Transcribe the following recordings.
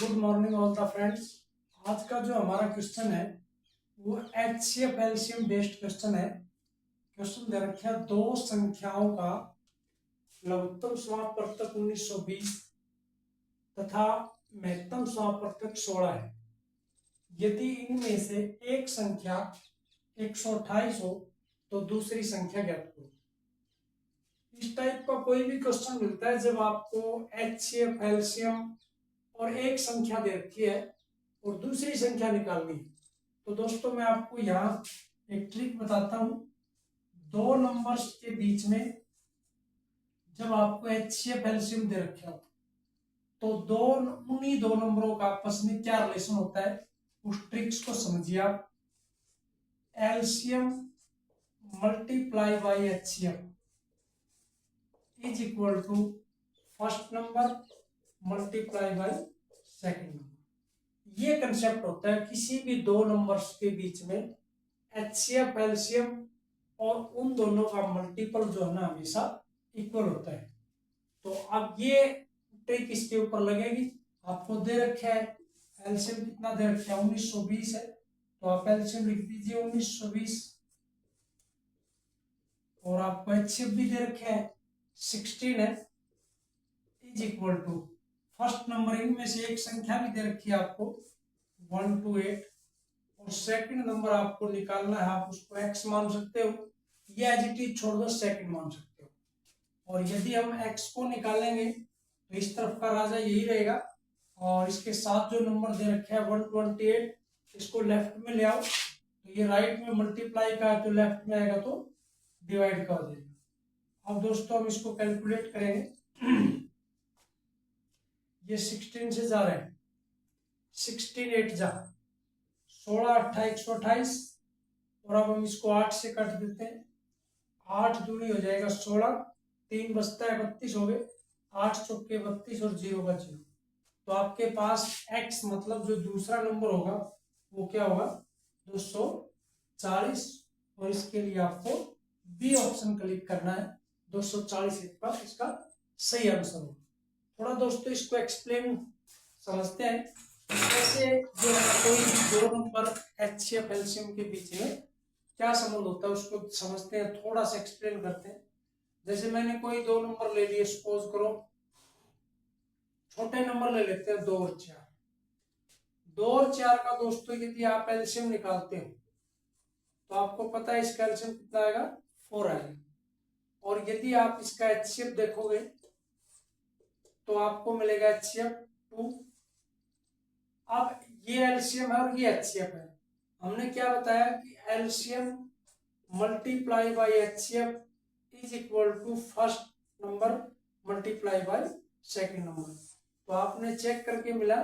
Good morning all the friends. आज का जो हमारा क्वेश्चन है वो HCF एलसीएम बेस्ड क्वेश्चन है। क्वेश्चन दे रखा है दो संख्याओं का लघुत्तम समापवर्तक 1920 तथा महत्तम समापवर्तक 16 है। यदि इनमें से एक संख्या 128 हो तो दूसरी संख्या ज्ञात करो। इस टाइप का कोई भी क्वेश्चन मिलता है जब आपको HCF एलसीएम और एक संख्या दे रखी है और दूसरी संख्या निकालनी है, तो दोस्तों मैं आपको यहाँ एक ट्रिक बताता हूँ। दो नंबर्स के बीच में जब आपको HCF एलसीएम दे रखे हो तो उन्हीं दो नंबरों का आपस में क्या रिलेशन होता है, उस ट्रिक्स को समझिए आप। LCM multiply by HCF is equal to first number multiply by second number. ये कंसेप्ट होता है किसी भी दो नंबर्स के बीच में HCF एलसीएम और उन दोनों का मल्टीपल जो है ना हमेशा इक्वल होता है। तो अब ये ट्रिक इसके ऊपर लगेगी। आपको दे रखा है एलसीएम कितना दे रखा है 1920 है, तो आप एलसीएम लिख दीजिए 1920 और आपको HCF भी दे रखा है 16 है is equal to first number इनमें से एक संख्या भी दे रखी है आपको 1 to 8 और सेकंड नंबर आपको निकालना है। आप उसको x मान सकते हो या एज इट इज छोड़ दो सेकंड मान सकते हो। और यदि हम x को निकालेंगे तो इस तरफ का राजा यही रहेगा और इसके साथ जो नंबर दे रखे है 128 इसको लेफ्ट में ले आओ तो ये राइट में मल्टीप्लाई का तो लेफ्ट में आएगा तो डिवाइड कर देगा। अब दोस्तों हम इसको कैलकुलेट करेंगे। ये 16 से जा रहे हैं, 16 8 जा 16 8 128 और अब हम इसको 8 से काट देते हैं। 8 दूनी हो जाएगा 16, 3 बचता है 32 हो गए, 8 चौके 32 और 0 का 0। तो आपके पास x मतलब जो दूसरा नंबर होगा वो क्या होगा 240 और इसके लिए आपको बी ऑप्शन क्लिक करना है। 240 एक बार इसका सही आंसर होगा। थोड़ा दोस्तों इसको एक्सप्लेन समझते हैं कैसे जो है कोई दो नंबर HCF एलसीएम के बीच में क्या संबंध होता है उसको समझते हैं, थोड़ा सा एक्सप्लेन करते हैं। जैसे मैंने कोई दो नंबर ले लिए, सपोज करो छोटे नंबर ले लेते हैं 2 और 4। 2 और 4 का दोस्तों यदि आप एलसीएम निकालते हो तो आपको पता है इसका एलसीएम कितना आएगा 4 आएगा। और यदि आप इसका HCF देखोगे तो आपको मिलेगा HCF 2। अब ये एलसीएम है और ये HCF है। हमने क्या बताया कि LCM multiply by HCF is equal to first number multiply by second number. तो आपने चेक करके मिला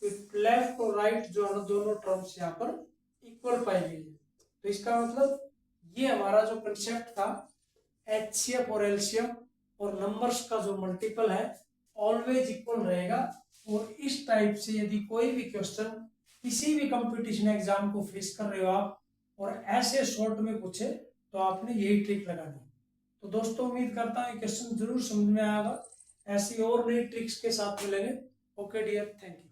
कि लेफ्ट और राइट जो है दोनों टर्म्स यहाँ पर इक्वल पाई गई है। तो इसका मतलब ये हमारा जो कंसेप्ट था HCF और एलसीएम और नंबर्स का जो मल्टीपल है ऑलवेज इक्वल रहेगा। और इस टाइप से यदि कोई भी क्वेश्चन किसी भी कंपटीशन एग्जाम को फेस कर रहे हो आप और ऐसे शॉर्ट में पूछे तो आपने यही ट्रिक लगानी। तो दोस्तों उम्मीद करता हूँ क्वेश्चन जरूर समझ में आएगा। ऐसी और नई ट्रिक्स के साथ मिलेंगे। Okay dear, thank you.